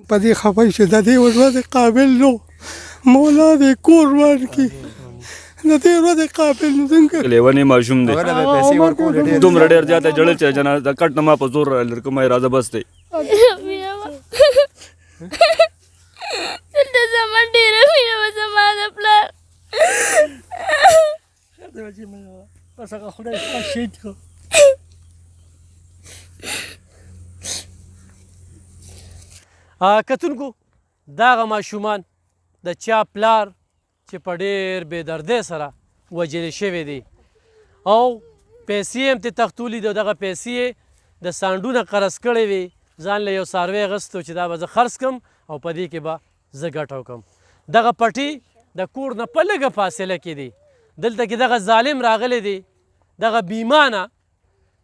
په دې خفه شو د دې ورځې قابل نو مولا دې کور ورکړي د دې ورځې قابل نو څنګه لیونی ماشوم دی دومره ډېر زیاته ژړل چې جنازه د کټ نه ما په زور لرې کوم اراده بس دی دلته زما ډېره مینه وه زما د پلار بس هغه خدای ستا شهید کړه کتونکو دغه ماشومان د چا پلار چې په ډېر بې دردۍ سره وژلې شوی دی او پیسې هم ترې تښتولي دي او دغه پیسې یې د سانډو نه قرض کړی وي ځان له یو څاروی اخیستی چې دا به زه خرڅ کړم او په دې کې به زه ګټه وکړم دغه پټي د کور نه په لږه فاصله کې دی دلته کې دغه ظالم راغلی دی دغه بیمانه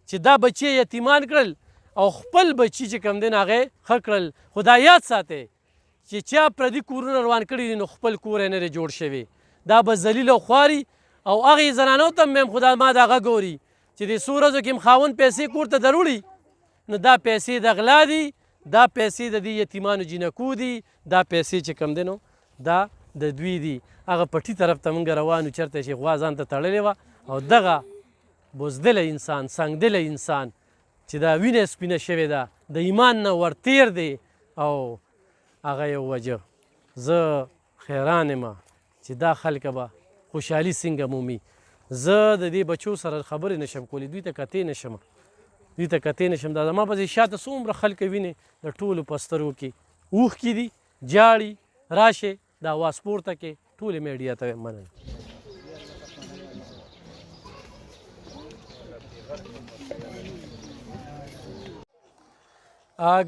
چې دا بچي یتیمان کړل او خپل بچي چې کوم دی نو هغه یې ښه کړل خو دا یاد ساتئ چې چا پردي کورونه روان کړي دي نو خپل کور یې نه دی جوړ شوی دا به ذلیل او خواري او هغې زنانو ته هم خو دا ما د هغه ګوري چې د څو ورځو کې هم خاوند پیسې کور ته دروړي نو دا پیسې د غلا دي دا پیسې د دې یتیمانو جینکو دي دا پیسې چې کوم دی نو دا د دوی دي هغه پټي طرف ته موږ روان چېرته چې غوا ځان ته تړلې وه او دغه بزدله انسان سنګدله انسان چې دا وینه سپینه شوې ده د ایمان نه ورتیر دی او هغه یې ووجه زه حیران یم چې دا خلکه به خوشحالي څنګه مومي زه د دې بچو سره خبرې نشم کولی دوی ته کتې نشم دا زما پسې شاته څومره خلک وینې د ټولو په سترګو کې اوښکې دي جاړي راشئ دا اواز پورته کې ټولې میډیا ته مننه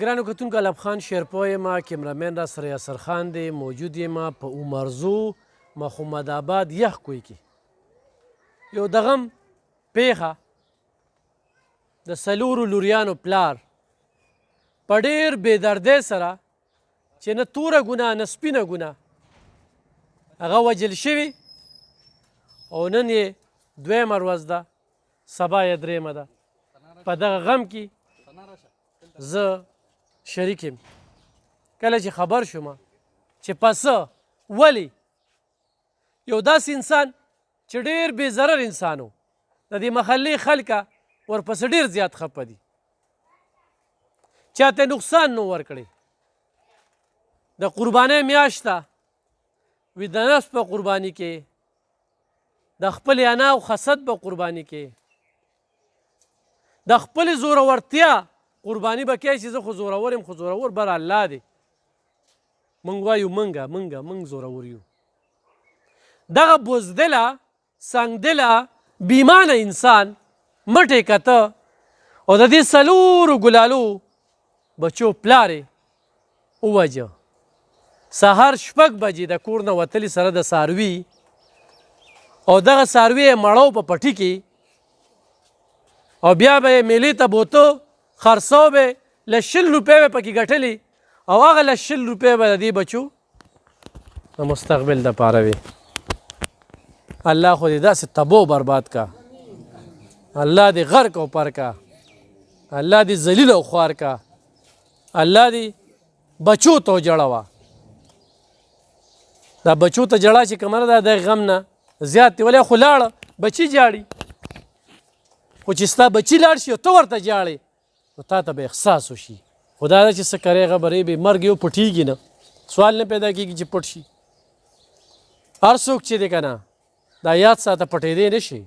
ګرانو کتونکو الب خان شیرپو یم کیمرامین را سره یاسر خان دی موجود یم په عمرزو محمد آباد یخ کوی کې یو دغم پیښه د څلورو لوریانو پلار په ډېر بې دردۍ سره چې نه توره ګناه نه سپینه ګناه هغه وجل شوي او نن یې دویمه ورځ ده سبا یې درېیمه ده په دغه غم کې زه شریک یم کله چې خبر شوم چې پسه ولې یو داسې انسان چې ډېر بې ضرر انسان و د دې محلې خلکه ورپسې ډېر زیات خفه دي چاته نقصان نو ورکړی د قربانۍ میاشت ده وي د نفس په قرباني کې د خپلې انا او خسد په قرباني کې د خپلې زورورتیا قرباني به کوي چې زه خو زورور یم خو زورور بر الله دی موږ وایو موږ زورور یو دغه بزدله سنګدله بیمانه انسان مټې کته او د دې څلورو ګلالو بچو پلار یې ووجه سهار 6 بجې د کور نه وتلي سره د څاروي او دغه څاروي یې مړو په پټي کې او بیا به یې میلې ته بوته خرڅو به له 100 روپۍ به پکې ګټلې او هغه له 100 روپۍ به د دې بچو د مستقبل دپاره وي الله خو دې داسې تبو برباد کا الله دې غرق او پر کا الله دې ذلیل او خوار کا الله دې بچو ته جړوه دا بچو ته جړه چې کومه ده د غم نه زیات دی ولې خو لاړه بچي جاړي خو چې ستا بچي لاړ شي او ته ورته جاړې نو تا ته به احساس وشي خو دا ده چې څه کرې خبرې به مرګ یو پټېږي نه سوال نه پیدا کېږي چې پټ شي هر څوک چې دی که نه دا یاد ساته پټېدی نه شي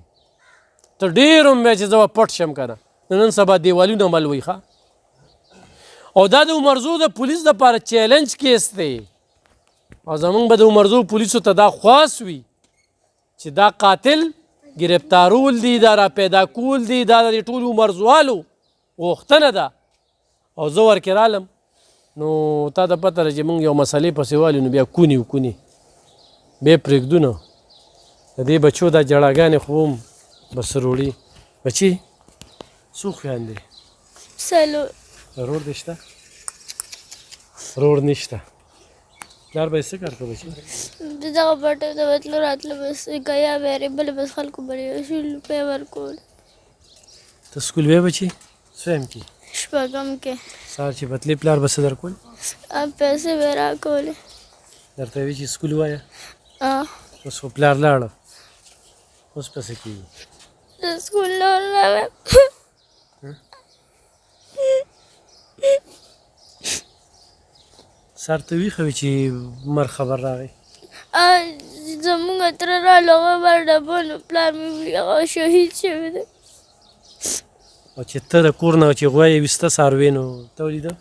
ته ډېر امید چې زه به پټ شم که نه نن سبا دیوالونه ملوي ښه او دا د عمرزو د پولیس دپاره چیلنج کیس دی او زمونږ به د عمرزو پولیسو ته دا خواست وي چې دا قاتل گرفتارول دي دا را پیدا کول دي دا د ټولو عمرزوالو غوښتنه ده او زه ورکې رالم نو تا ته پته ده چې موږ یو مسلې پسې والو نو بیا کونې وکونې بیا پرېږدو نه د دې بچو دا جړاګانې خو هم به سروړي بچي څو خویندې څلور رور دې شته رور نشته پلار به یې څه کار کوي بچي د دغه پټیو ته به تلو راتلو بس ګیا ویرې بلې بس خلکو به یې 100 روپۍ ورکول ته سکول وی بچي څویم کې شپږم کې سهار چې بتلې پلار به څه درکول پیسې به راکولې. درته وی چې سکول وایه اه اوس خو پلار لاړه اوس پسې کېږي د سکول نه راغلم. سر ته ویښه وي چې مر خبر راغی زمونږ تره راغله هغه بر ډبونو پلار مې هغه شهید شوی دی. او چې ته د کور نه چې غوا یې ویسته څاروی نو ته ولیده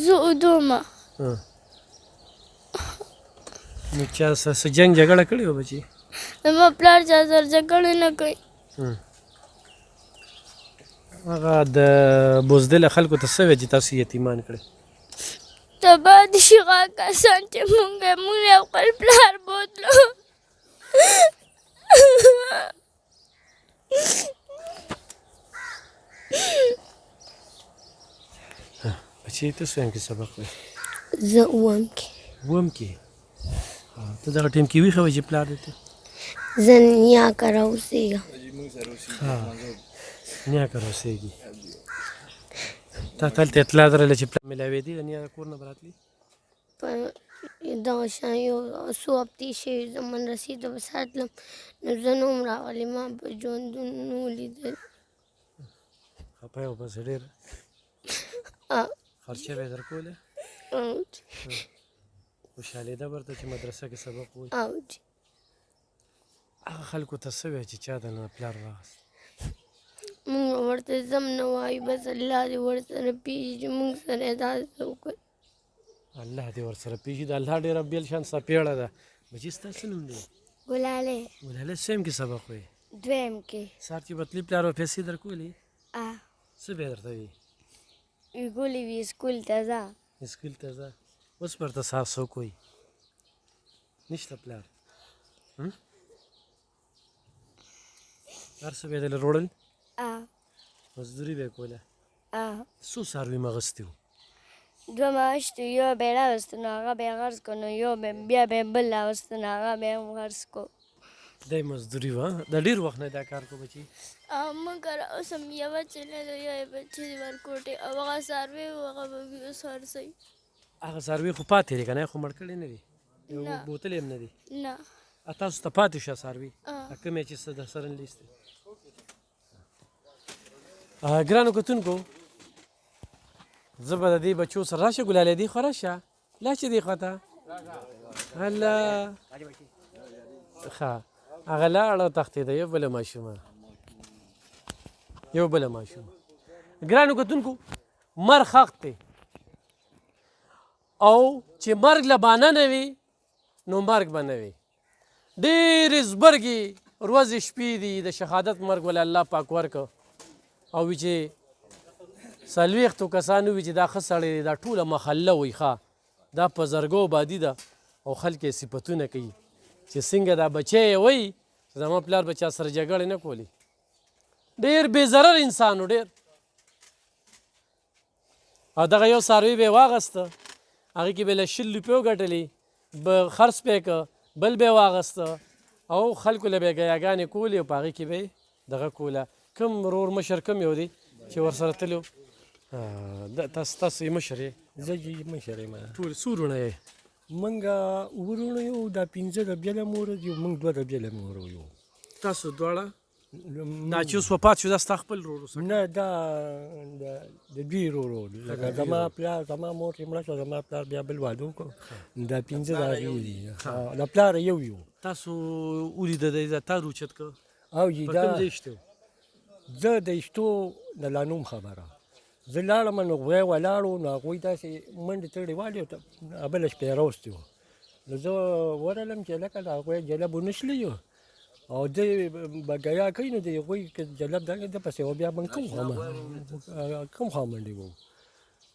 زه ودومه. نو چا څه جنګ جګړه کړې وه بچي زما پلار چا سره جګړې نه کوي. هغه د بزدله خلکو ته څه ویل چې تاسو یتیمان کړی تبا دي شي هغه کسان چې مونږ یې خپل پلار بوتلو. بچی ته څویم کې سبق وایي زه اووم کې. اووم کې ته دغه ټیم کې ویښه وایي چې پلار دی ته زه نیا کره اوسېږم. نیا کره اوسېږي تا هلته اطلاع درله چې پلار میلاوېدي د نیا د کور نه به راتلي په دغه شان یو څو هفتې شوي زمن رسید به ساتلم نو زه نه وم راغلی ما په ژوندون نه ولیدل. خفه یې بس ډېر خرچه به یې درکوله خوشحالېده ورته چې مدرسه کې سبق وایي هغه خلکو ته څه وایه چې چا د نه پلار واخیست مونږ ورته زم نه وایو بس الله دې ورسره پېژي چې مونږ سره یې داسې وکړ. الله دې ورسره پېژي د الله ډېره بېل شان څپېړه ده بچي ستا څه نوم دی ګلالۍ ګلالۍ سویم کې سبق وایي دویم کې. سهار چې به تلي پلار به پیسې درکولې اه څه به یې درته وي ویګولې وي سکول ته ځه. سکول ته ځه اوس ورته سهار څوک وایي نشته پلار هر څه به یې دله روړل مزدوري به یې کوله څو څاروي مې اخیستي وو 2 میاشتې یو به یې راوستو نو هغه به یې غرض کړو نو یو بیا به یې بل راوستو نو هغه به یې هم غرض کړو. دا یې مزدوري وه د ډېر وخت نه دا کار کو بچي موږ کره اوس هم یوه چې نه ده یو یې بچي دي ورکوټې او هغه څاروی و هغه به وي اوس خرڅوي. هغه څاروي خو پاتې دي که نه خو مړ کړي نه دي یو بوتل هم نه دي نه تاسو ته پاتې شه څاروي کوم یې چې څه در سره لیست دی ګرانو کتونکو زه به د دې بچو سره راشه ګلالۍ دې خوا راشه لاشه دې خوا ته هله ښه هغه لاړه تښتېده یو بله ماشومه ګرانو کتونکو مرګ حق دی او چې مرګ له بانه نه وي نو مرګ به نه وي ډېرې زبرګې ورځې شپې دي د شهادت مرګ ولې الله پاک ورکړه او وي چې 40 کسان وي چې دا ښه سړی دی دا ټوله محله وي ښه دا په زرګو بادي ده او خلک یې صفتونه کوي چې څنګه دا بچی یې وایي چې زما پلار به چا سره جګړې نه کولې ډېر بې ضرر انسان و ډېر او دغه یو څاروي به یې واغسته هغې کې به یې له 100 روپۍ وګټلې به خرڅ پې که بل به یې واغسته او خلکو له به یې ګیاګانې کولې او په هغې کې به یې دغه کوله کوم ورور مشر کوم یو دی چې ورسره تللی و تاسو یې مشر یې زه یې مشر یم ټول څو وروڼه یې موږ وروڼه یو دا 5 د بېله موره یو موږ 2 د بېله موره یو تاسو دواړه دا چې اوس وفات شو دا ستا خپل ورور نه دا د دوی ورور لکه زما پلار زما مور چې مړه شوه زما پلار بیا بل واده وکړو دا 5 د هغې دي د پلار یو تاسو ولیده دی دا تا روچت که او په کوم ځای شته زه د ایشتو د لا نوم خبره زه لاړم نو غوی ولاړو نو هغوی داسې منډې تړې والې بله شپه یې راوستې وه نو زه ورغلم چې لکه د هغوی جلب ونښلي او دی به ګیا کوي نو د هغوی که جلب ده پسې و بیا به کوم خوا منډې وو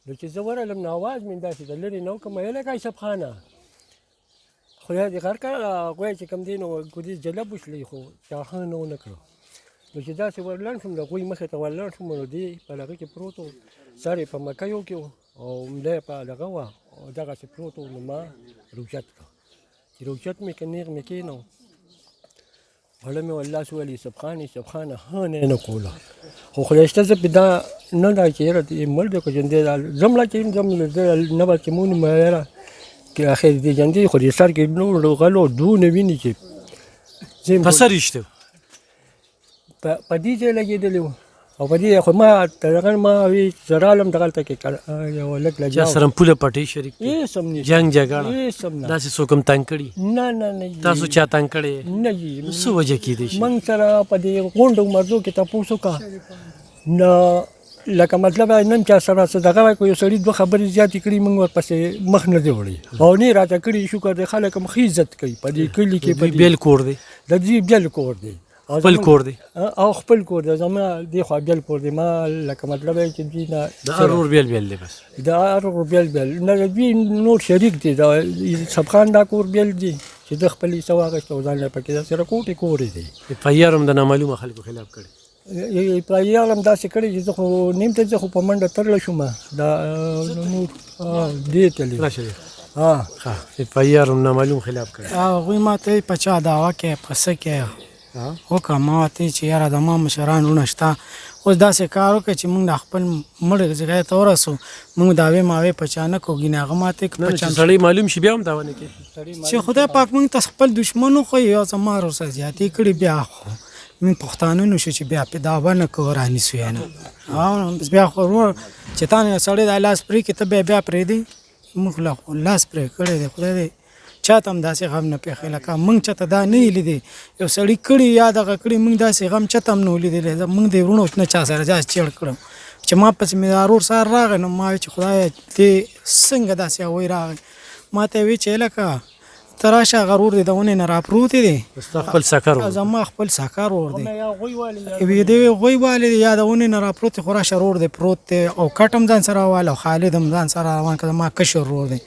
نو چې زه ورغلم نو اواز مې داسې د لرې نه وکړم ویل لکه اشرف خانه خدای دې غر کړه هغوی چې کوم دی نو ګودي جلب وشلي خو چا ښه نه ونه کړه نو چې داسې ورلاړ شوم د هغوی مخې ته ورلاړ شوم نو دی په هغې کې پروت و سر یې په مکیو کې و او ملا یې په دغه وه او دغسې پروت و نو ما روچت کړه چې روچت مې که نیغ مې کېنو ولا مې والله سوال یوسف خان ها نه کوله خو خدای شته زه په دا نه دا چې یاره مړ دی که ژوندی دی زه مړه چې یم زه نه به چې مونې مې یاره که اخر دی ژوندی خو دې سر کې نور غلو دونه ویني چې په سر ایشته په دې ځای لګېدلی وو او په دې خو ما دغه ما وی زه رالم دغلته کې یو هلک چا لګیا سره پوله پټۍ شریک دي هېڅ هم نشته جنګ جګړه هېڅ هم نه داسې څوک هم تنګ کړي نه تاسو چا تنګ کړی نه جي څه وجه کېدی شي موږ سره په دې غونډو مرزو کې تپوس وکړه نو لکه مطلب نن چا سره څه دغه وایي که یو سړي دوه خبرې زیاتې کړي موږ ورپسې مخ نه دی وړی او نه یې راته کړي شکر دی خلک هم ښه عزت کوي په دې کلي کې په بیل کور دی د دې بیل کور دی خپل کور دی او خپل کور دی زما دې خوا بیل کور دی ما لکه مطلب چې دوی نه د هر ور بیل دی بس د هر بیل نه دوی نور شریک دي د یوسف خان دا کور بیل دي چې د خپل حصه واخیسته او ځان پکې دا سره کوټې کورې دی FIR هم د نامعلومه خلکو خلاف کړی FIR هم داسې کړی چې زه خو نیم ته زه خو په منډه تړلی شوم دا نور دې تللی راشه ها FIR هم نامعلوم خلاف کړی هغوی ما ته په چا دعوه کې په څه کې وکړه ما ورته چې یاره د ما مشران وروڼه شته اوس داسې کار وکړه چې موږ د خپل مړ ځای ته ورسو موږ دعوې ماوې په چا نه کوو ګینې هغه ما ته چې سړی معلوم شي بیا هم دعوه نه کوي چې خدای پاک موږ ته خپل دشمن وښیي یا زما ورسره زیاتې کړي بیا خو موږ پښتانه نه شو چې بیا پې دعوه نه کوو رانیسو یې نه بیا خو ورور چې تا نه سړی دا لاس پرې کړي ته بیا پرېږدي موږ لاس پرې کړی دی خدای دی چاته هم داسې غم نه پېښی لکه موږ چاته دا نه یې لیدی یو سړي کړي یا دغه کړي موږ داسې غم چاته هم نه و لیدلی موږ د وروڼو نه چا سره داسې چیړ کړم چې ما پسې مې دا ورور سهار راغی نو ما وی چې خدایه دې څنګه داسې هغوی راغی ما ته یې وی چې لکه ته راشه هغه ورور دی د ونې نه راپروتې دی ستا خپل سکر و زما خپل ساکار ورور دی دې غوی والي دی یا د ونې نه راپروت دی خو راشه ورور دی پروت دی او کټ هم ځان سره واله او خالد هم ځان سره روان که زما کشر ورور دی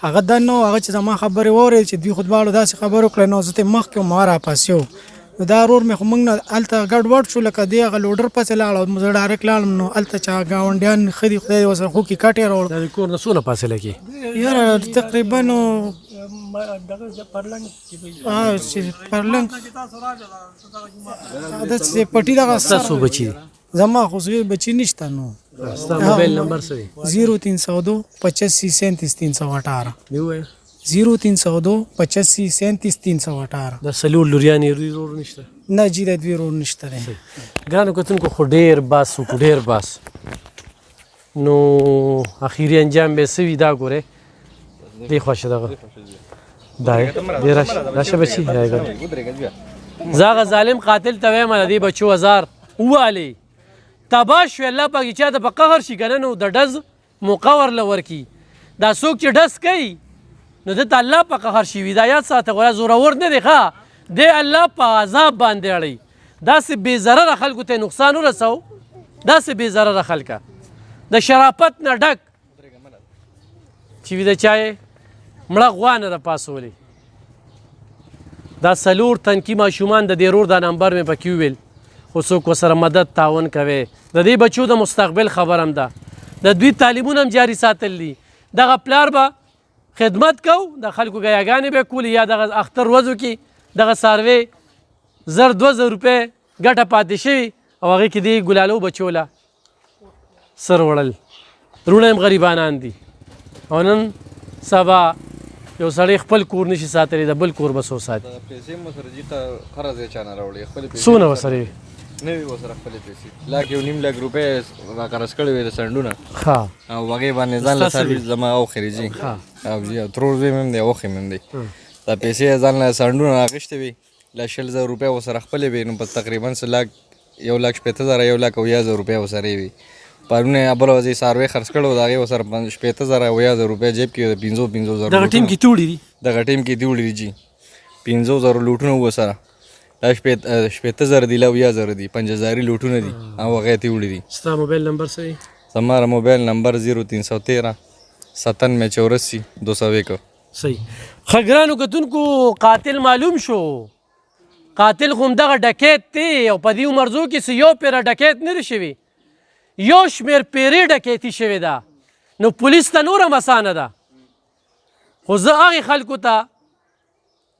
هغه دا نه هغه چې زما خبرې واورېد چې دوی خو دواړو داسې خبرې وکړې نو زه ته مخکې وم ما راپسې و نو دا ورور مې خو موږ نه هلته ګډوډ شو لکه دی هغه لوډر پسې لاړ او زه ډایرکټ لاړم نو هلته چې ګاونډیان ښه دي خدای دې ورسره خوکې کټ یې راوړ دا د کور نه څونه فاصله کې یاره تقریبا پرلنګ دا چې پټي دغه ستاسو بچي دي زما خو بچي نشته نو ستا موبایل نمبر څه دی 0302 85 37 318 دی ووایه 0302 85 37 318 د سلور لوریانې رور نشته نه جی د دوی رور نشته دی ګرانو کتونکو خو ډېر باس وکړو ډېر باس نو اخیري انجام به څه وي دا ګورئ دې خوا شه دغه دا دې راشه بچي زه هغه ظالم قاتل ته وایم د دې بچو هزار ووالې تباه شوې الله پاک چې چاته په قهر شي که نه نو د ډز موقع ورله ورکړي دا څوک چې ډز کوي نو ده ته الله په قهر شي وي دا یاد ساته ګوره زورور نه دی ښه دی الله په عذاب باندې اړوي داسې بې ضرره خلکو ته نقصان ورسو داسې بې ضرره خلکه د شرافت نه ډک چې وي د چا یې مړه غوا نه ده پاسولې دا څلور تنکي ماشومان د دې رور دا نمبر مې پکې وویل خو څوک ورسره مدد تعاون کوي د دې بچو د مستقبل خبر هم ده د دوی تعلیمونه هم جاري ساتل دي دغه پلار به خدمت کو د خلکو ګیاګانې به کولې یا دغه اختر ورځو کې دغه څاروی 1000-2000 روپۍ ګټه پاتې شوي او هغې کې دې ګلالو بچو له سر وړل وروڼه هم غریبانان دي او نن سبا یو سړی خپل کور نشي ساتلی د بل کور به څو ساتي پیسې مو سره جي ته قرض یې چا نه راوړي خپلې پیسې څونه ورسره وي نه وي ورسره خپلې پیسې لاک 1.5 لک روپۍ را قرض کړی وې د سنډونه ښه او هغې باندې ځان له سرویس زما اوښري جي او جي ترور زوی مې هم دی اوښې مې هم دی دا پیسې یې ځان له سنډونه راغېښتې وي له 100,000 روپۍ ورسره خپلې وي نو په تقریبا 1,50,000 1,50,000 روپۍ ورسره وي پرونه بله ورځ یې څاروی خرڅ کړی و د هغې ورسره 50,000 روپۍ جیب کې د 50,000 دغه ټیم کې توړي دي دغه ټیم کې دي وړي جي 50,000 لوټونه و ورسره دا 50,000 دي له 10,000 دي 5,000 لوټونه دي او هغه یې وړي دي ستا موبایل نمبر څه دی زما موبایل نمبر 0313 9784 201 صحیح ښه ګرانو کتونکو قاتل معلوم شو قاتل خو همدغه ډکیت دی او په دې عمرزو کې څه یو پیره ډکیت نه دی شوي یو شمېر پیرې ډکیتي شوې ده نو پولیس ته نور هم اسانه ده خو زه هغې خلکو ته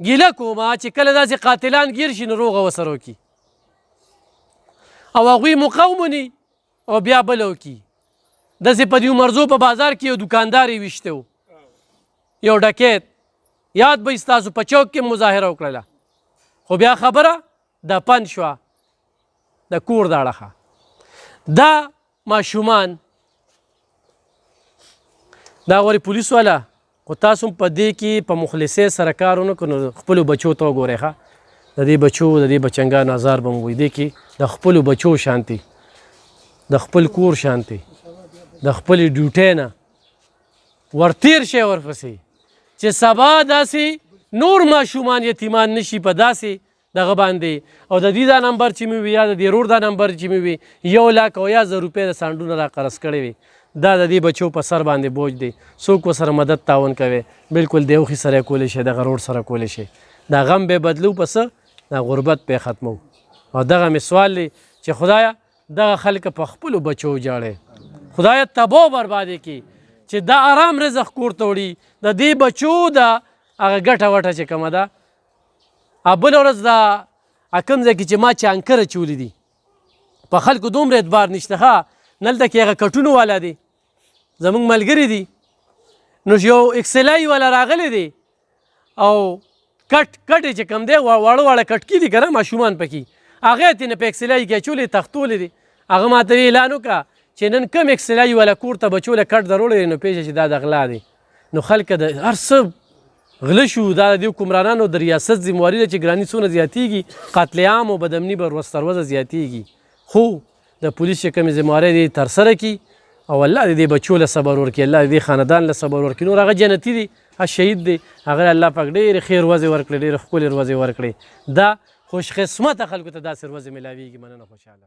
ګیله کومه چې کله داسې قاتلان ګیر شي نو روغه ورسره وکړي او هغوی موقع ومني او بیا بله وکړي. داسې په دې مرزو په بازار کې یو دوکاندار یې ویشتی و، یو ډکیت، یاد به ستاسو په چوک کې مظاهره وکړله، خو بیا خبره د پند شوه د کور د اړخه. دا ماشومان دا غورې پولیس والا، خو تاسو هم په دې کې په مخلصۍ سره کار ونه کړو نو خپلو بچو ته وګورئ ښه. د دې بچو د دې بچنګانو ازار به مو وي، دې کې د خپلو بچو شانتي، د خپل کور شانتي، د خپلې ډیوټۍ نه ورتیر شئ ورپسې چې سبا داسې نور ماشومان یتیمان نشي په داسې دغه باندې. او د دې دا نمبر چې مې وي یا د دې رور دا نمبر چې مې وي 1,00,000 او یا 1,000 روپۍ د سانډونه را قرض کړی وي، دا د دې بچو په سر باندې بوج دی. څوک ورسره مدد تعاون کوي، بلکل د اوښي سره یې کولی شي، دغه روډ سره کولی شي. دا غم به بدلو په څه، دا غربت به ختمو. او دغه مې سوال دی چې خدایه دغه خلک په خپلو بچو وجاړئ، خدایه تباه و بربادې کړي چې دا آرام رزق کور ته وړي، د دې بچو د هغه ګټه وټه چې کومه ده. بله ورځ دا کوم ځای کې چې ما چانکره چولی دي په خلکو دومره اعتبار نشته ښه، نلته کې هغه کټونو والا دی زمونږ ملګري دي، نو یو اکسلای والا راغلی دی او کټ چې کوم دی واړه واړه کټکي دي که نه ماشومان پکې، هغه یې ترېنه په اکسلای کې اچولې تختولې دي. هغه ماته اعلان وکړه چې نن کم اکسلای والا کور ته بچو له کټ دروړی دی نو پېژه چې دا د غلا دی. نو خلک د هر څه غله شو. دا د دې حکمرانانو د ریاست ذمواري ده چې ګراني څونه زیاتېږي، قتل عام او بدامني به ورځ تر ورځه زیاتېږي. خو د پولیس چې کومې ذموارۍ دي ترسره کړي او الله د دې بچو له صبر ورکړي، الله د دې خاندان له صبر ورکړي. نور هغه جنتي دی، هغه شهید دی، هغه الله پاک ډېرې خیر ورځې ورکړي، ډېرې ښکلې ورځې ورکړي. دا خوش قسمته خلکو ته داسې ورځې میلاویږي. مننه، خوشحاله.